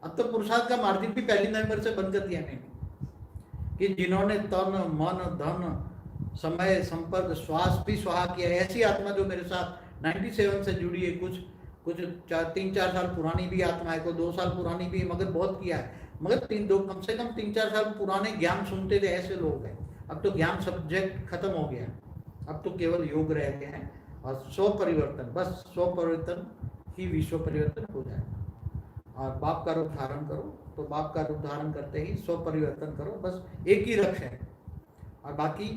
अब तो पुरुषार्थ का मार्जिन भी 1 नवंबर से बंद कर दिया मैंने, कि जिन्होंने तन मन धन समय संपर्क श्वास भी स्वाहा किया है, ऐसी आत्मा जो मेरे साथ 97 से जुड़ी है, कुछ 3-4 साल पुरानी भी आत्मा है, कोई 2 साल पुरानी भी है, मगर बहुत किया है। मगर कम से कम 3-4 साल पुराने ज्ञान सुनते थे, ऐसे लोग हैं। अब तो ज्ञान सब्जेक्ट खत्म हो गया, अब तो केवल योग रह गए हैं। और 100 परिवर्तन, बस 100 परिवर्तन ही विश्व परिवर्तन हो जाए। और बाप का रूप धारण करो, तो बाप का रूप धारण करते ही 100 परिवर्तन करो, बस एक ही लक्ष्य है। और बाकी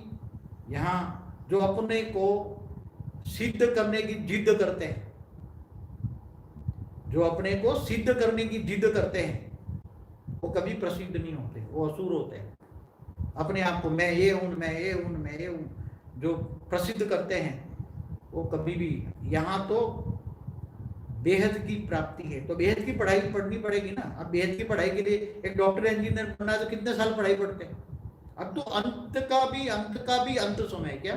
यहाँ जो अपने को सिद्ध करने की जिद करते हैं, जो अपने को सिद्ध करने की जिद करते हैं, वो कभी प्रसिद्ध नहीं होते, वो असुर होते हैं। अपने आप को मैं ये हूं, मैं ये हूं, मैं ये हूं जो प्रसिद्ध करते हैं, वो कभी भी, यहाँ तो बेहद की प्राप्ति है, तो बेहद की पढ़ाई पढ़नी पड़ेगी ना। अब बेहद की पढ़ाई के लिए एक डॉक्टर इंजीनियर बनना है तो कितने साल पढ़ाई पढ़ते हैं? अब तो अंत का भी अंत समय क्या।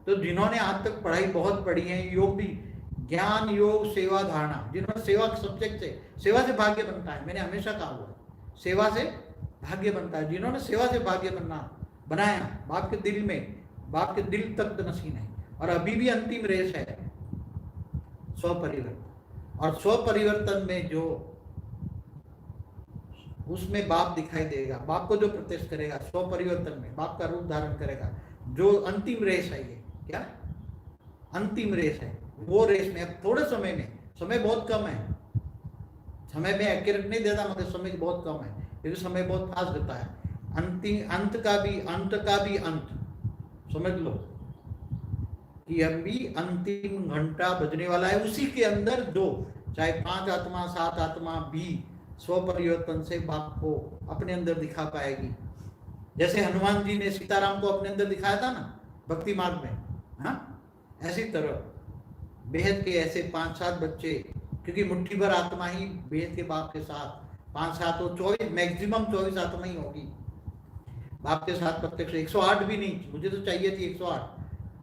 तो जिन्होंने आज तक पढ़ाई बहुत पढ़ी है, योग भी, ज्ञान योग सेवा धारणा, जिन्होंने सेवा के सब्जेक्ट से, सेवा से भाग्य बनता है, मैंने हमेशा कहा हुआ, सेवा से भाग्य बनता है। जिन्होंने सेवा से भाग्य बनाया, बाप के दिल में, बाप के दिल तक नसीन है। और अभी भी अंतिम रेस है 100 परिवर्तन। और 100 परिवर्तन में जो उसमें बाप दिखाई देगा, बाप को जो प्रत्यक्ष करेगा 100 परिवर्तन में, बाप का रूप धारण करेगा, जो अंतिम रेस है, ये क्या अंतिम रेस है, वो रेस में अब थोड़े समय में, समय बहुत कम है, समय में एक्यूरेट नहीं देता, मगर समय बहुत कम है, क्योंकि समय बहुत फास्ट देता है। अंत का भी अंत समझ लो कि अभी अंतिम घंटा बजने वाला है, उसी के अंदर जो चाहे 5 आत्मा 7 आत्मा भी 100 परिवर्तन से बाप को अपने अंदर दिखा पाएगी। जैसे हनुमान जी ने सीताराम को अपने अंदर दिखाया था ना भक्ति मार्ग में, हाँ, ऐसी तरह बेहद के ऐसे 5-7 बच्चे, क्योंकि मुट्ठी भर आत्मा ही बेहद के बाप के साथ 5-7 तो 24, मैक्सिमम 24 आत्मा ही होगी बाप के साथ प्रत्यक्ष। 108 भी नहीं, मुझे तो चाहिए थी 108,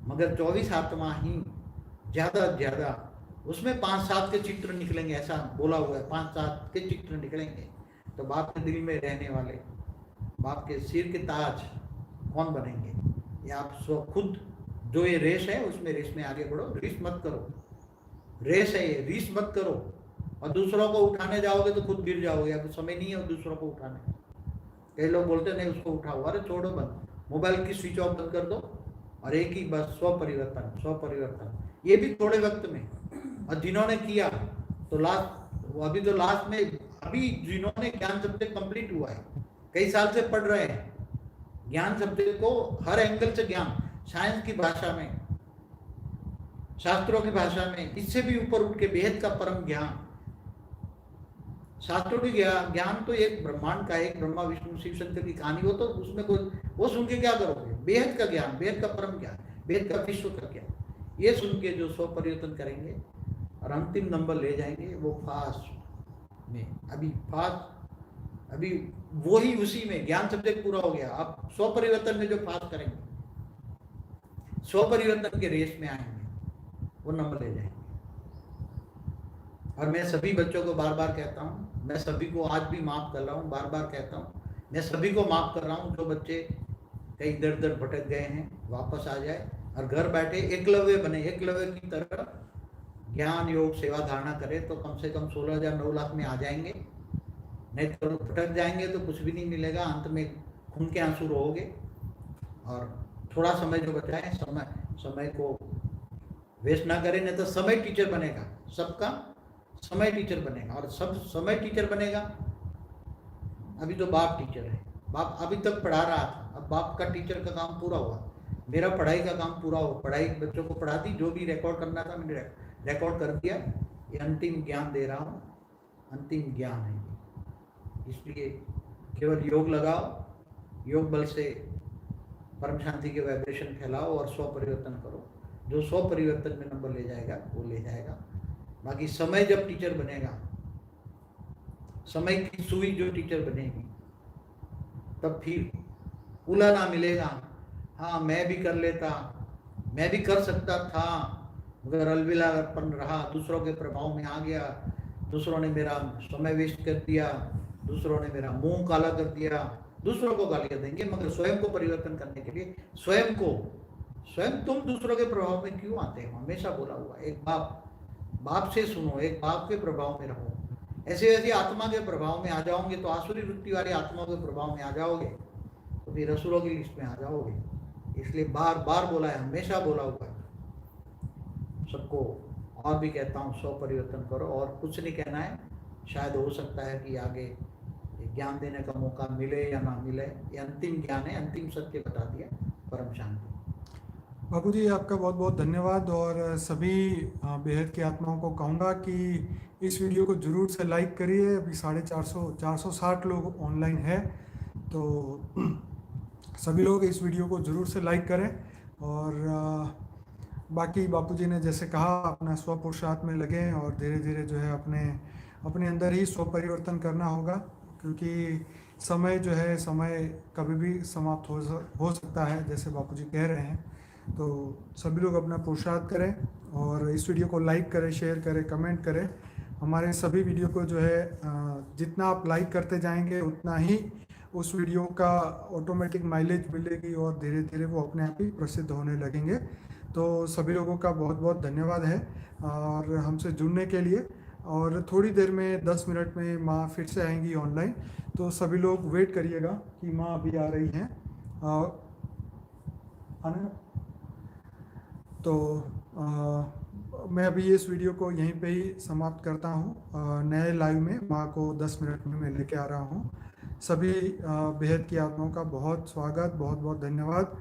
मगर 24 आत्मा ही ज्यादा ज्यादा, उसमें 5-7 के चित्र निकलेंगे, ऐसा बोला हुआ है, 5-7 के चित्र निकलेंगे। तो बाप के दिल में रहने वाले, बाप के सिर के ताज कौन बनेंगे, ये आप खुद, जो ये रेस है उसमें रेस में आगे बढ़ो, रीस मत करो, रेस है ये, रीस मत करो। और दूसरों को उठाने जाओगे तो खुद गिर जाओगे, या समय नहीं है दूसरों को उठाने। कई लोग बोलते नहीं उसको उठाओ, अरे छोड़ो, बंद मोबाइल की स्विच ऑफ बंद कर दो और एक ही बस स्व परिवर्तन, स्व परिवर्तन, ये भी थोड़े वक्त में। और जिन्होंने किया तो अभी तो लास्ट में, अभी जिन्होंने ज्ञान सब्जेक्ट कंप्लीट हुआ है, कई साल से पढ़ रहे हैं ज्ञान सब्जेक्ट को, हर एंगल से ज्ञान, साइंस की भाषा में, शास्त्रों की भाषा में, इससे भी ऊपर उठ के बेहद का परम ज्ञान, शास्त्रों की ज्ञान तो एक ब्रह्मांड का, एक ब्रह्मा विष्णु शिव शंकर की कहानी, वो तो उसमें कोई, वो सुन के क्या करोगे? बेहद का ज्ञान, बेहद का परम ज्ञान, बेहद का विश्व का ज्ञान, ये सुन के जो स्व परिवर्तन करेंगे और अंतिम नंबर ले जाएंगे, वो फास्ट में, अभी वही उसी में ज्ञान सब्जेक्ट पूरा हो गया, आप स्व परिवर्तन में जो फास्ट करेंगे, स्व परिवर्तन के रेस में आएंगे, वो नंबर ले जाएंगे। और मैं सभी बच्चों को बार बार कहता हूँ, मैं सभी को आज भी माफ कर रहा हूँ, बार बार कहता हूँ, मैं सभी को माफ कर रहा हूँ। जो बच्चे कहीं इधर उधर भटक गए हैं, वापस आ जाए और घर बैठे एकलव्य बने, एकलव्य की तरह ज्ञान योग सेवा धारणा करे, तो कम से कम 16,000 9 लाख में आ जाएंगे। नहीं तो भटक जाएंगे तो कुछ भी नहीं मिलेगा, अंत में खून के आंसू रोओगे। और थोड़ा समय जो बचा है, समय को वेस्ट ना करें, नहीं तो समय टीचर बनेगा, सबका समय टीचर बनेगा। और सब समय टीचर बनेगा। अभी तो बाप टीचर है, बाप अभी तक पढ़ा रहा था, अब बाप का टीचर का काम पूरा हुआ, मेरा पढ़ाई का काम पूरा हुआ, पढ़ाई बच्चों को पढ़ा दी, जो भी रिकॉर्ड करना था मैंने रिकॉर्ड कर दिया। ये अंतिम ज्ञान दे रहा हूँ, अंतिम ज्ञान है। इसलिए केवल योग लगाओ, योग बल से परम शांति के वाइब्रेशन फैलाओ और स्व परिवर्तन करो। जो स्व परिवर्तन में नंबर ले जाएगा वो ले जाएगा। बाकी समय जब टीचर बनेगा, समय की सुई जो टीचर बनेगी, तब फिर उलाना मिलेगा। हाँ मैं भी कर लेता, मैं भी कर सकता था, मगर अलविलापन रहा, दूसरों के प्रभाव में आ गया, दूसरों ने मेरा समय वेस्ट कर दिया, दूसरों ने मेरा मुंह काला कर दिया। दूसरों को गालियां देंगे, मगर स्वयं को परिवर्तन करने के लिए स्वयं तुम दूसरों के प्रभाव में क्यों आते हो? हमेशा बोला हुआ, एक बाप से सुनो, एक बाप के प्रभाव में रहो। ऐसे ऐसे आत्मा के प्रभाव में आ जाओगे तो आसुरी वृत्ति वाली आत्माओं के प्रभाव में आ जाओगे तो फिर असुरों की लिस्ट में आ जाओगे। इसलिए बार बार बोला है, हमेशा बोला हुआ है सबको, और भी कहता हूँ, स्व परिवर्तन करो। और कुछ नहीं कहना है, शायद हो सकता है कि आगे ज्ञान देने का मौका मिले या ना मिले। ये अंतिम ज्ञान है, अंतिम सत्य बता दिया, परम शांति। बाबू जी आपका बहुत बहुत धन्यवाद। और सभी बेहद की आत्माओं को कहूँगा कि इस वीडियो को ज़रूर से लाइक करिए। अभी 460 लोग ऑनलाइन है, तो सभी लोग इस वीडियो को ज़रूर से लाइक करें। और बाकी बापूजी ने जैसे कहा, अपना स्व पुरुषार्थ में लगें और धीरे धीरे जो है अपने अंदर ही स्व परिवर्तन करना होगा, क्योंकि समय जो है, समय कभी भी समाप्त हो सकता है, जैसे बापूजी कह रहे हैं। तो सभी लोग अपना पुरुषार्थ करें और इस वीडियो को लाइक करें, शेयर करें, कमेंट करें। हमारे सभी वीडियो को जो है जितना आप लाइक करते जाएंगे उतना ही उस वीडियो का ऑटोमेटिक माइलेज मिलेगी और धीरे धीरे वो अपने आप ही प्रसिद्ध होने लगेंगे। तो सभी लोगों का बहुत बहुत धन्यवाद है और हमसे जुड़ने के लिए। और थोड़ी देर में 10 मिनट में माँ फिर से आएंगी ऑनलाइन, तो सभी लोग वेट करिएगा कि माँ अभी आ रही हैं। आने तो मैं अभी इस वीडियो को यहीं पे ही समाप्त करता हूँ। नए लाइव में माँ को 10 मिनट में मैं लेके आ रहा हूँ। सभी बेहद की आत्माओं का बहुत स्वागत, बहुत बहुत धन्यवाद।